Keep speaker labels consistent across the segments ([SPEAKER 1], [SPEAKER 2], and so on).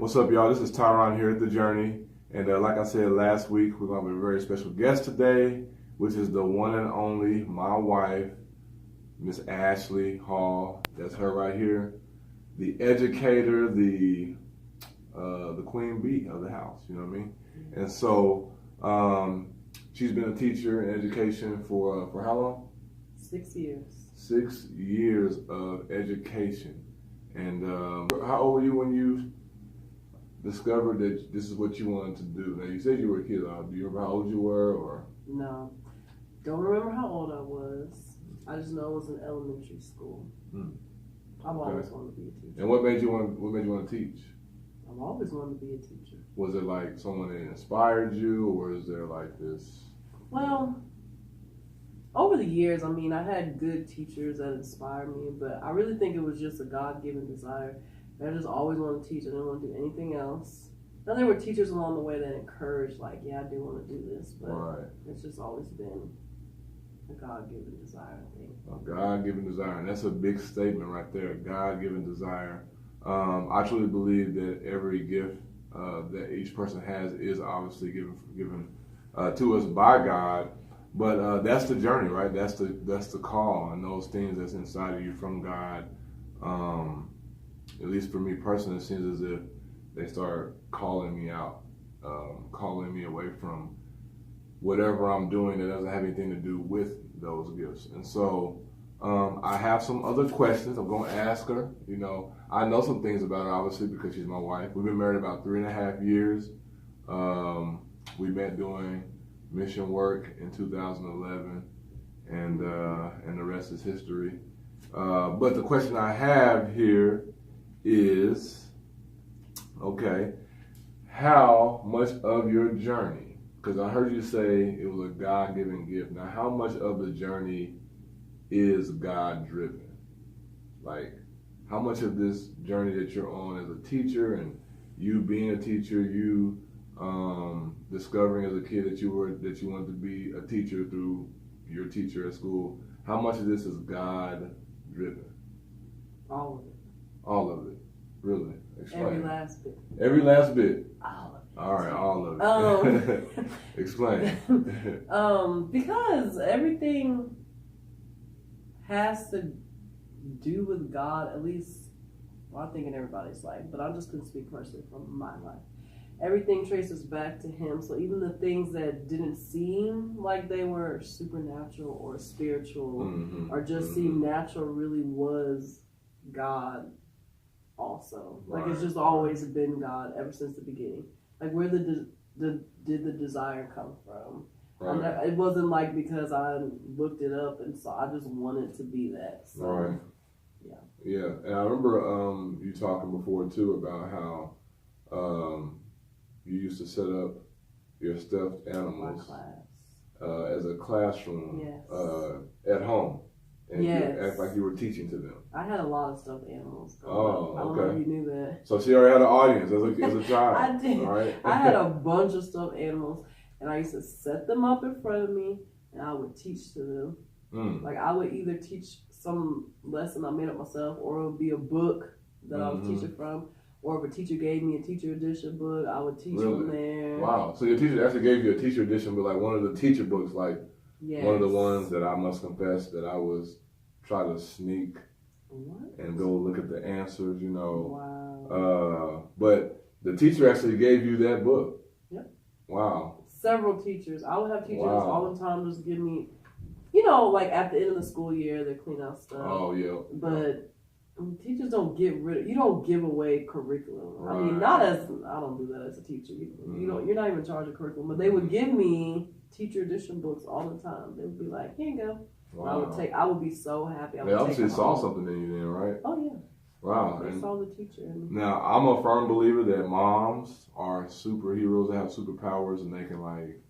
[SPEAKER 1] What's up, y'all? This is Tyron here at The Journey. And like I said last week, we're going to have a very special guest today, which is the one and only, my wife, Miss Ashley Hall. That's her right here. The educator, the queen bee of the house, you know what I mean? And so she's been a teacher in education for how long?
[SPEAKER 2] 6 years.
[SPEAKER 1] 6 years of education. And how old were you when you discovered that this is what you wanted to do? Now, you said you were a kid. Do you remember how old you were? Or
[SPEAKER 2] No. Don't remember how old I was. I just know I was in elementary school. I've always wanted to be a teacher.
[SPEAKER 1] And what made you want to teach?
[SPEAKER 2] I've always wanted to be a teacher.
[SPEAKER 1] Was it like someone that inspired you, or is there like this?
[SPEAKER 2] Well, over the years, I mean, I had good teachers that inspired me, but I really think it was just a God-given desire. I just always wanted to teach. I didn't want to do anything else. Now, there were teachers along the way that encouraged, like, yeah, I do want to do this, but It's just always been a God-given desire, I think.
[SPEAKER 1] A God-given desire, and that's a big statement right there, a God-given desire. I truly believe that every gift that each person has is obviously given to us by God, but that's the journey, right? That's the call, and those things that's inside of you from God. At least for me personally, it seems as if they start calling me out, calling me away from whatever I'm doing that doesn't have anything to do with those gifts. And so I have some other questions I'm going to ask her. You know, I know some things about her, obviously, because she's my wife. We've been married about 3.5 years. We met doing mission work in 2011, and the rest is history. But the question I have here is, okay, how much of your journey, because I heard you say it was a God-given gift. Now, how much of the journey is God-driven? Like, how much of this journey that you're on as a teacher, and you being a teacher, you discovering as a kid that you wanted to be a teacher through your teacher at school, how much of this is God-driven?
[SPEAKER 2] All of it.
[SPEAKER 1] All of it, really? Explain.
[SPEAKER 2] Every last bit.
[SPEAKER 1] Every last bit.
[SPEAKER 2] All of it.
[SPEAKER 1] All right, all of it. Explain.
[SPEAKER 2] Because everything has to do with God, at least, well, I think in everybody's life, but I'm just going to speak personally from my life. Everything traces back to Him. So even the things that didn't seem like they were supernatural or spiritual or just seemed natural really was God also. Like, it's just always been God ever since the beginning. Like, where did the desire come from? Right. It wasn't like because I looked it up and saw. I just wanted to be that. So,
[SPEAKER 1] right. Yeah. And I remember you talking before too about how you used to set up your stuffed animals as a classroom at home, and you act like you were teaching to them.
[SPEAKER 2] I had a lot of stuffed animals.
[SPEAKER 1] I don't know
[SPEAKER 2] if you knew that.
[SPEAKER 1] So she already had an audience as a child.
[SPEAKER 2] I did.
[SPEAKER 1] Right?
[SPEAKER 2] I had a bunch of stuffed animals, and I used to set them up in front of me, and I would teach to them. Like, I would either teach some lesson I made up myself, or it would be a book that I was teaching from, or if a teacher gave me a teacher edition book, I would teach from there. Wow.
[SPEAKER 1] So your teacher actually gave you a teacher edition book, like one of the teacher books, like one of the ones that I must confess that I was trying to sneak and go look at the answers, you know.
[SPEAKER 2] Wow.
[SPEAKER 1] But the teacher actually gave you that book.
[SPEAKER 2] Yep.
[SPEAKER 1] Wow.
[SPEAKER 2] Several teachers. I would have teachers all the time just give me, you know, like at the end of the school year, they clean out stuff.
[SPEAKER 1] Oh, yeah.
[SPEAKER 2] But teachers don't you don't give away curriculum.
[SPEAKER 1] Right.
[SPEAKER 2] I mean, I don't do that as a teacher. You're not even in charge of curriculum, but they would give me teacher edition books all the time. They would be like, here you go.
[SPEAKER 1] Wow.
[SPEAKER 2] I would be so happy.
[SPEAKER 1] They obviously saw something in you then, right?
[SPEAKER 2] Oh, yeah.
[SPEAKER 1] Wow.
[SPEAKER 2] They saw the teacher in me.
[SPEAKER 1] Now, I'm a firm believer that moms are superheroes that have superpowers, and they can, like,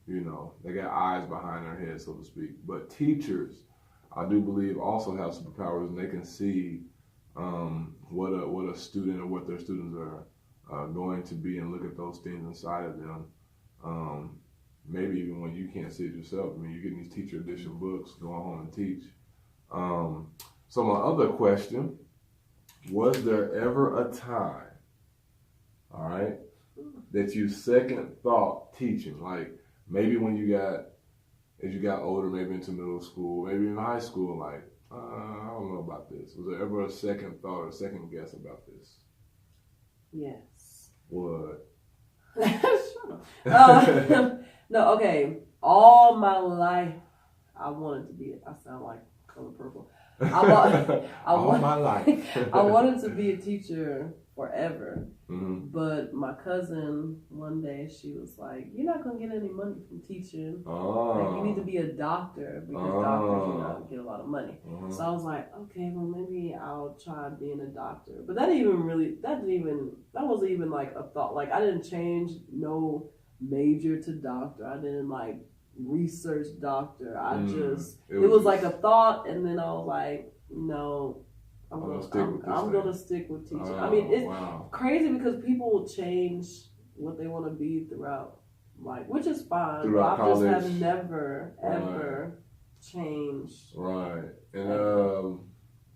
[SPEAKER 1] you know, they got eyes behind their head, so to speak. But teachers, I do believe, also have superpowers, and they can see what a student or what their students are going to be, and look at those things inside of them. Maybe even when you can't see it yourself. I mean, you're getting these teacher edition books, going home and teach. So my other question, was there ever a time all right, that you second thought teaching? Like maybe as you got older, maybe into middle school, maybe in high school, like, I don't know about this. Was there ever a second thought or a second guess about this?
[SPEAKER 2] Yes.
[SPEAKER 1] What?
[SPEAKER 2] No, okay. All my life, I wanted to be. I sound like Color Purple.
[SPEAKER 1] All my life.
[SPEAKER 2] I wanted to be a teacher forever.
[SPEAKER 1] Mm-hmm.
[SPEAKER 2] But my cousin, one day, she was like, "You're not gonna get any money from teaching.
[SPEAKER 1] Oh.
[SPEAKER 2] Like, you need to be a doctor because doctors, get a lot of money."
[SPEAKER 1] Mm-hmm.
[SPEAKER 2] So I was like, "Okay, well maybe I'll try being a doctor." But that wasn't even like a thought. Like I didn't change no major to doctor. I didn't like research doctor. It was like a thought, and then I was like, no, I'm gonna stick with teaching. I mean, it's crazy because people will change what they want to be throughout, like, which is fine.
[SPEAKER 1] Throughout
[SPEAKER 2] but I
[SPEAKER 1] college.
[SPEAKER 2] just have never ever changed.
[SPEAKER 1] Right, and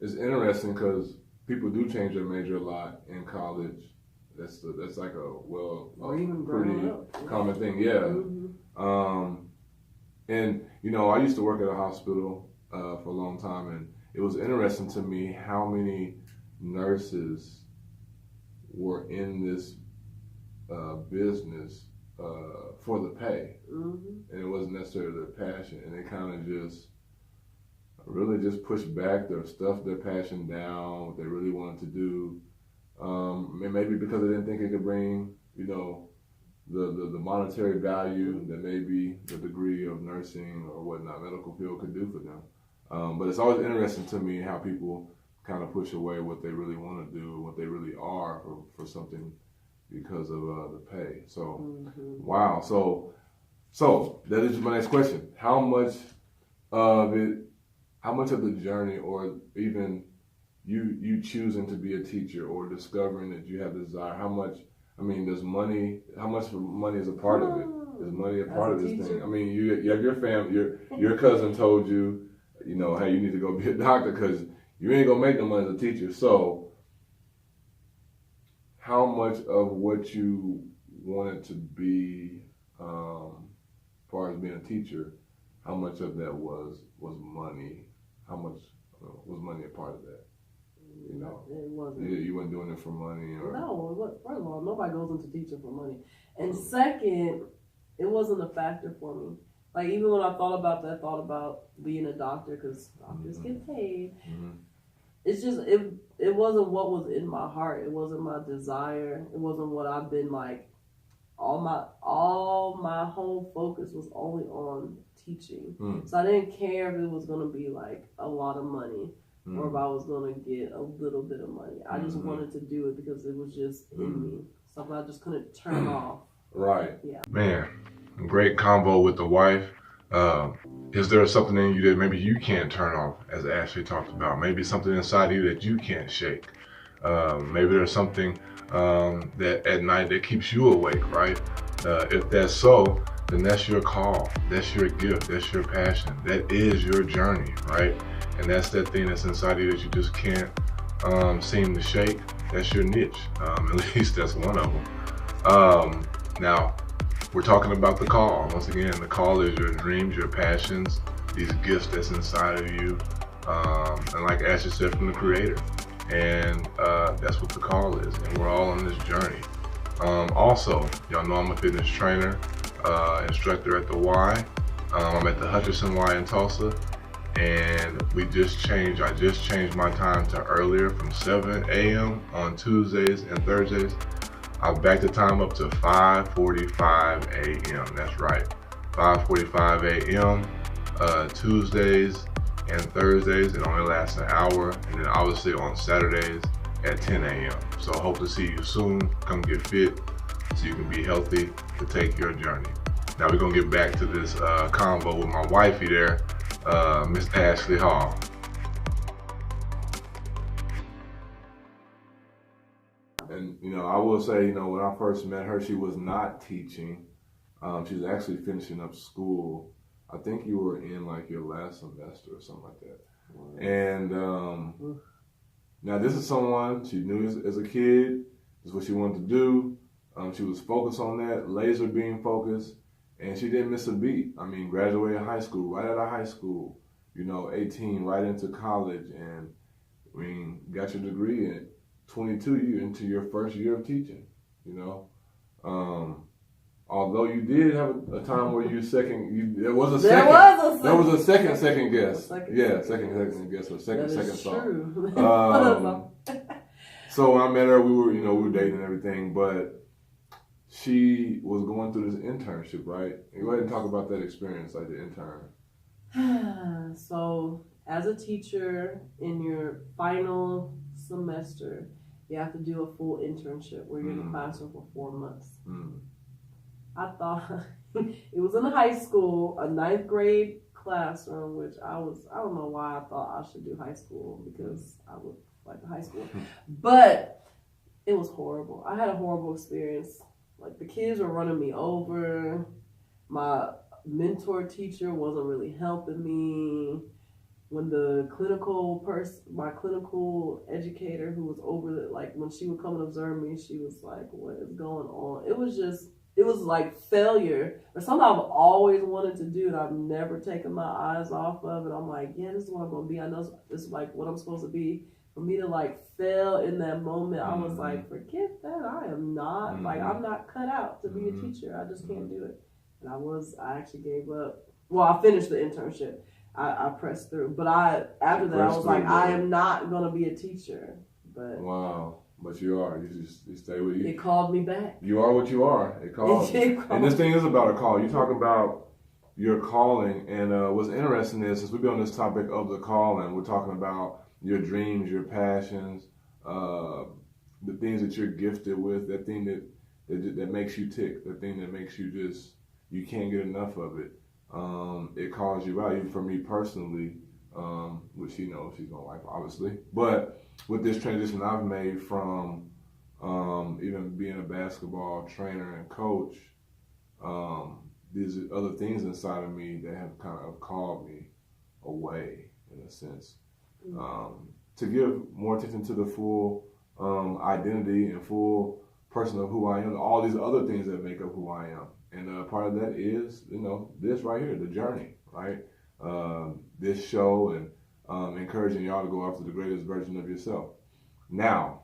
[SPEAKER 1] it's interesting because people do change their major a lot in college. That's like
[SPEAKER 2] or even
[SPEAKER 1] pretty
[SPEAKER 2] up.
[SPEAKER 1] common thing, yeah.
[SPEAKER 2] Mm-hmm.
[SPEAKER 1] And I used to work at a hospital for a long time, and it was interesting to me how many nurses were in this business for the pay, and it wasn't necessarily their passion, and they kind of just really just pushed back their passion down, what they really wanted to do. Maybe because they didn't think it could bring, the monetary value that maybe the degree of nursing or whatnot, medical field could do for them. But it's always interesting to me how people kind of push away what they really want to do, what they really are for something because of the pay. So, wow. So that is my next question. How much of the journey, or even you choosing to be a teacher or discovering that you have the desire, how much money is a part of it? Is money a part of this thing? I mean, you have your family, your cousin told you, hey, you need to go be a doctor because you ain't gonna make no money as a teacher. So how much of what you wanted to be, as far as being a teacher, how much of that was money? How much was money a part of that?
[SPEAKER 2] It wasn't.
[SPEAKER 1] You weren't doing it for money, or
[SPEAKER 2] no. First of all, nobody goes into teaching for money, and second, it wasn't a factor for me. Like even when I thought about being a doctor because doctors get paid. It's just it wasn't what was in my heart. It wasn't my desire. It wasn't what I've been like. All my whole focus was only on teaching. So I didn't care if it was gonna be like a lot of money. Or if I was going to get a little bit of money. I just wanted to do it because it was just in me. Something I just couldn't turn off.
[SPEAKER 1] Right.
[SPEAKER 2] Yeah.
[SPEAKER 1] Man, great combo with the wife. Is there something in you that maybe you can't turn off, as Ashley talked about? Maybe something inside you that you can't shake. Maybe there's something that at night that keeps you awake, right? If that's so, then that's your call. That's your gift. That's your passion. That is your journey, right? And that's that thing that's inside you that you just can't seem to shake. That's your niche. At least that's one of them. Now, we're talking about the call. Once again, the call is your dreams, your passions, these gifts that's inside of you. And like Ashley said, from the Creator. And that's what the call is. And we're all on this journey. Also, y'all know I'm a fitness trainer, instructor at the Y. I'm at the Hutcherson Y in Tulsa. And I just changed my time to earlier from 7 a.m. on Tuesdays and Thursdays. I've backed the time up to 5:45 a.m. That's right, 5:45 a.m. Tuesdays and Thursdays. It only lasts an hour, and then obviously on Saturdays at 10 a.m. So I hope to see you soon. Come get fit so you can be healthy to take your journey. Now we're gonna get back to this convo with my wifey there. Miss Ashley Hall. And I will say, when I first met her, she was not teaching. She was actually finishing up school. I think you were in like your last semester or something like that. Wow. And now this is someone she knew as a kid. This is what she wanted to do. She was focused on that, laser beam focused, and she didn't miss a beat. I mean, graduated high school, right out of high school, 18, right into college, and I mean, got your degree at 22, you into your first year of teaching, Although you did have a time where there was a second guess. Second guess or second thought.
[SPEAKER 2] True.
[SPEAKER 1] So when I met her, we were dating and everything, but she was going through this internship, right? And go ahead and talk about that experience, like the intern.
[SPEAKER 2] So as a teacher, in your final semester, you have to do a full internship where you're in the classroom for 4 months. I thought it was in high school, a 9th grade classroom, which I don't know why I thought I should do high school because I would like high school. But it was horrible. I had a horrible experience. Like, the kids were running me over. My mentor teacher wasn't really helping me. When my clinical educator who was over when she would come and observe me, she was like, what is going on? It was like failure or something I've always wanted to do that I've never taken my eyes off of. And I'm like, yeah, this is what I'm going to be. I know this is like what I'm supposed to be. For me to fail in that moment, I was like, forget that. I am not, I'm not cut out to be a teacher. I just can't do it. And I actually gave up. Well, I finished the internship. I pressed through. But after that, I was like, I am not going to be a teacher. But
[SPEAKER 1] wow. But you are. You stay with you.
[SPEAKER 2] It called me back.
[SPEAKER 1] You are what you are. It called. And this thing is about a call. You talk about your calling. And what's interesting is, since we've been on this topic of the calling, we're talking about your dreams, your passions, the things that you're gifted with, that thing that makes you tick, the thing that makes you you can't get enough of it. It calls you out. Even for me personally, which she knows she's gonna like, obviously. But with this transition I've made from even being a basketball trainer and coach, these are other things inside of me that have kind of called me away, in a sense. To give more attention to the full identity and full person of who I am, all these other things that make up who I am. And part of that is, this right here, the journey, right? This show and encouraging y'all to go after the greatest version of yourself. Now,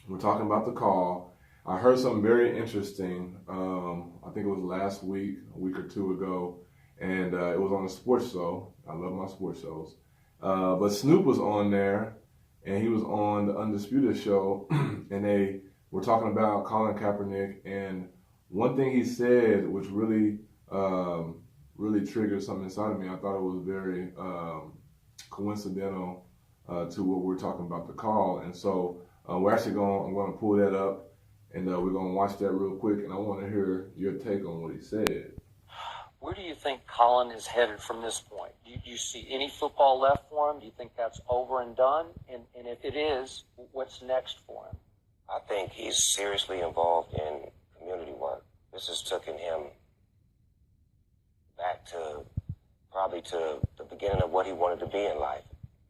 [SPEAKER 1] we're talking about the call. I heard something very interesting. I think it was last week, a week or two ago, and it was on a sports show. I love my sports shows. But Snoop was on there, and he was on the Undisputed show, and they were talking about Colin Kaepernick. And one thing he said, which really triggered something inside of me, I thought it was very coincidental to what we're talking about, the call. And so I'm going to pull that up, and we're going to watch that real quick, and I want to hear your take on what he said.
[SPEAKER 3] Where do you think Colin is headed from this point? Do you see any football left for him? Do you think that's over and done? And if it is, what's next for him?
[SPEAKER 4] I think he's seriously involved in community work. This has taken him back to the beginning of what he wanted to be in life.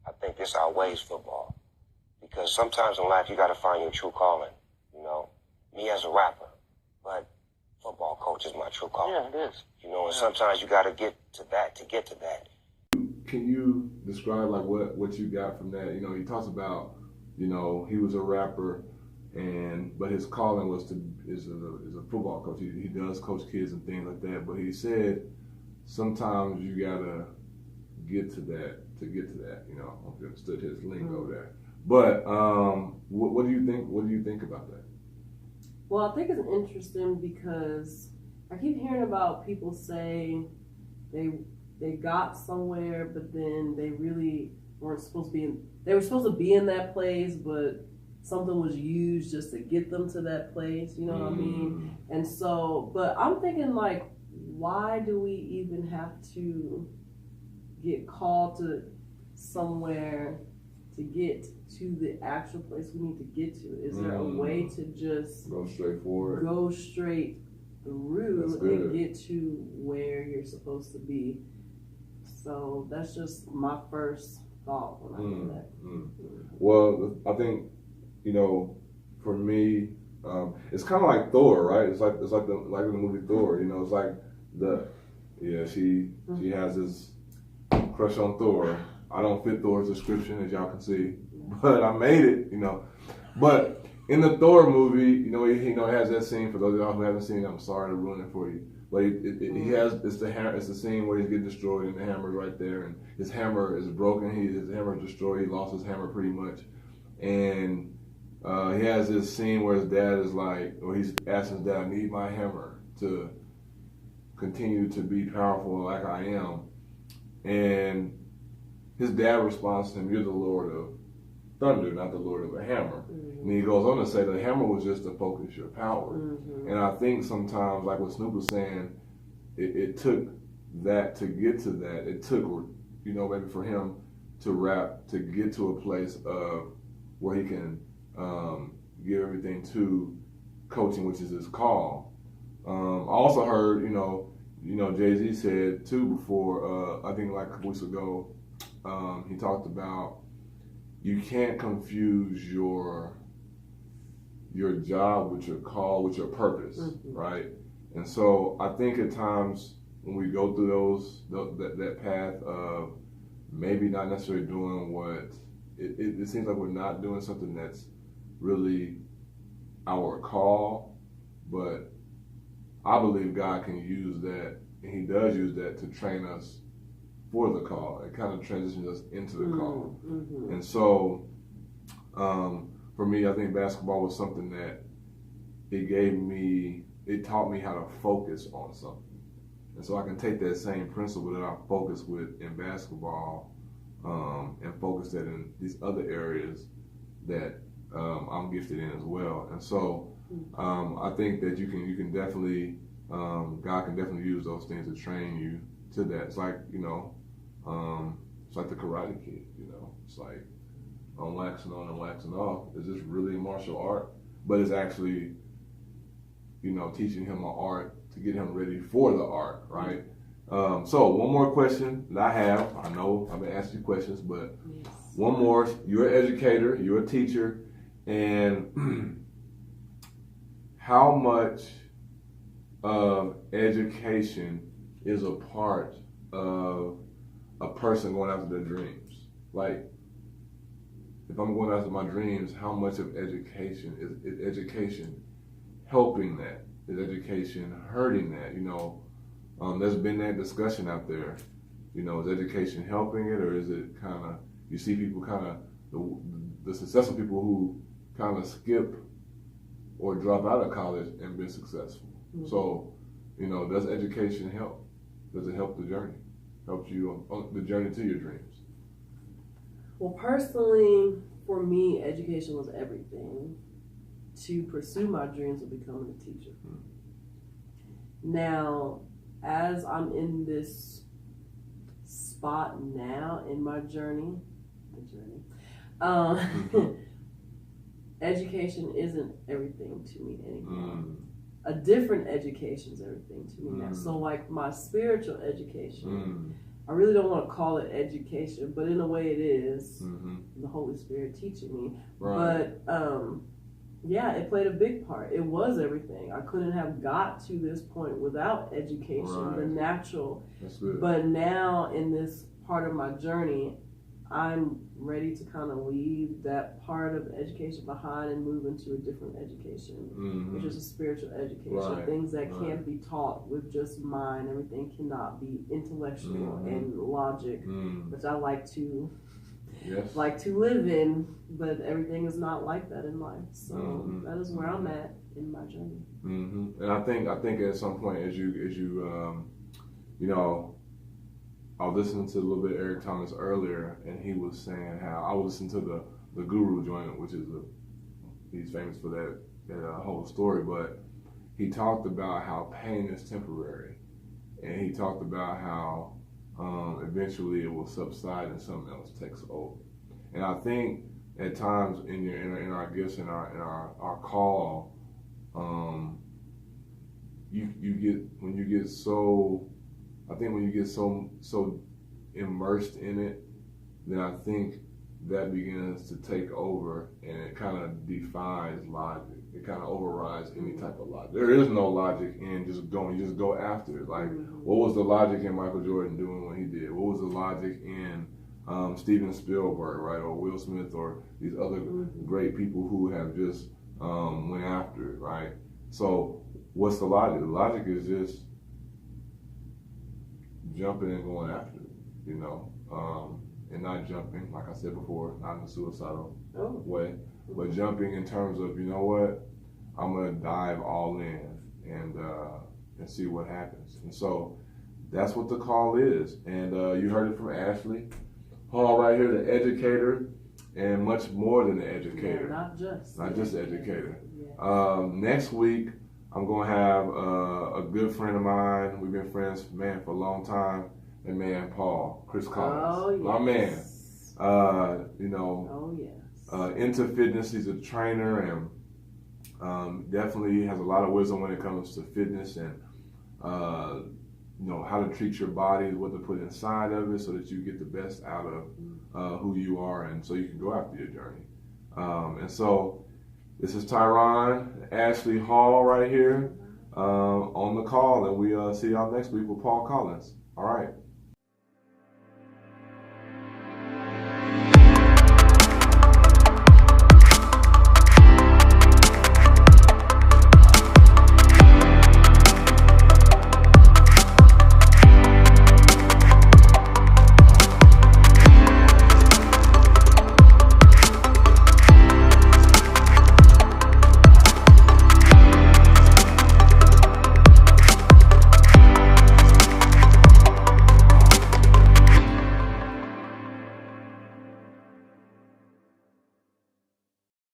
[SPEAKER 4] I think this outweighs football. Because sometimes in life you got to find your true calling. Me as a rapper, but football coach is my true calling.
[SPEAKER 3] Yeah, it is.
[SPEAKER 4] And sometimes you got to get to that to get to that.
[SPEAKER 1] Can you describe what you got from that? He talks about, he was a rapper, but his calling is a football coach. He does coach kids and things like that. But he said sometimes you gotta get to that to get to that. I don't know if you understood his lingo there. But what do you think? What do you think about that?
[SPEAKER 2] Well, I think it's interesting because I keep hearing about people say they got somewhere, but then they really weren't supposed to be in. They were supposed to be in that place, but something was used just to get them to that place. You know what I mean? And so, but I'm thinking why do we even have to get called to somewhere to get to the actual place we need to get to? Is there a way to just
[SPEAKER 1] go straight forward,
[SPEAKER 2] go straight through and get to where you're supposed to be? So that's just my first thought when I hear that.
[SPEAKER 1] Well, I think, for me, It's kind of like Thor, right? It's like like in the movie Thor. You know, it's like she has this crush on Thor. I don't fit Thor's description, as y'all can see, but I made it. You know, but in the Thor movie, you know, he has that scene. For those of y'all who haven't seen it, I'm sorry to ruin it for you. But he has it's the scene where he's getting destroyed and the hammer's right there, and his hammer is broken. His hammer is destroyed. He lost his hammer pretty much, and he has this scene where his dad is like, or he's asking his dad, "I need my hammer to continue to be powerful like I am," and his dad responds to him, "You're the Lord of Thunder, not the Lord of a hammer." And he goes on to say the hammer was just to focus your power. And I think sometimes, like what Snoop was saying, it took that to get to that. It took, you know, maybe for him to rap to get to a place of where he can give everything to coaching, which is his call. I also heard, you know, Jay-Z said too before, I think like a couple weeks ago, he talked about you can't confuse your job with your call, with your purpose, right? And so I think at times when we go through that path of maybe not necessarily doing what, it seems like we're not doing something that's really our call, but I believe God can use that, and he does use that to train us for the call. It kind of transitions us into the call. And so for me, I think basketball was something that it taught me how to focus on something. And so I can take that same principle that I focus with in basketball and focus that in these other areas that I'm gifted in as well. And so I think that you can definitely, God can definitely use those things to train you to that. It's like, you know, it's like the Karate Kid, you know. It's like on waxing on and waxing off. Is this really a martial art? But it's actually, you know, teaching him an art to get him ready for the art, right? So one more question that I have. I know I've been asking you questions, but one more. You're an educator, you're a teacher, and how much of education is a part of a person going after their dreams? Like, if I'm going after my dreams, how much of education is education helping that? Is education hurting that? You know, there's been that discussion out there. You know, is education helping it, or is it kind of, you see people kind of, the successful people who kind of skip or drop out of college and been successful. So, you know, does education help? Does it help the journey? Helps you on the journey to your dreams?
[SPEAKER 2] Well, personally, for me, education was everything to pursue my dreams of becoming a teacher. Now, as I'm in this spot now in my journey, education isn't everything to me anymore. A different education is everything to me now. So like my spiritual education, I really don't want to call it education, but in a way it is the Holy Spirit teaching me. Right. But yeah, it played a big part. It was everything. I couldn't have got to this point without education, the natural.
[SPEAKER 1] That's good.
[SPEAKER 2] But now in this part of my journey, I'm ready to kind of leave that part of education behind and move into a different education, which is a spiritual education. Things that can't be taught with just mind. Everything cannot be intellectual and logic, which I like to live in, but everything is not like that in life. So that is where I'm at in my journey.
[SPEAKER 1] And I think at some point as you you know, I was listening to a little bit of Eric Thomas earlier, and he was saying how I was listening to the Guru joint, which is he's famous for that whole story, but he talked about how pain is temporary, and he talked about how eventually it will subside and something else takes over. And I think at times in our gifts and our call, you get so immersed in it, then I think that begins to take over, and it kind of defies logic. It kind of overrides any type of logic. There is no logic in just going. You just go after it. Like, what was the logic in Michael Jordan doing what he did? What was the logic in Steven Spielberg, right, or Will Smith, or these other great people who have just went after it, right? So, what's the logic? The logic is just jumping and going after it, you know, and not jumping, like I said before, not in a suicidal way, but jumping in terms of, you know what, I'm gonna dive all in and see what happens. And so that's what the call is. And you heard it from Ashley Hall right here, the educator, and much more than the educator.
[SPEAKER 2] Yeah,
[SPEAKER 1] not just educator.
[SPEAKER 2] Yeah.
[SPEAKER 1] Next week, I'm going to have a good friend of mine. We've been friends, man, for a long time. And man, Paul, Chris Collins.
[SPEAKER 2] Oh, yes.
[SPEAKER 1] My man. You know,
[SPEAKER 2] oh, yes.
[SPEAKER 1] Into fitness. He's a trainer and definitely has a lot of wisdom when it comes to fitness and, you know, how to treat your body, what to put inside of it so that you get the best out of who you are and so you can go after your journey. And so this is Tyron, Ashley Hall right here on the call, and we see y'all next week with Paul Collins. All right.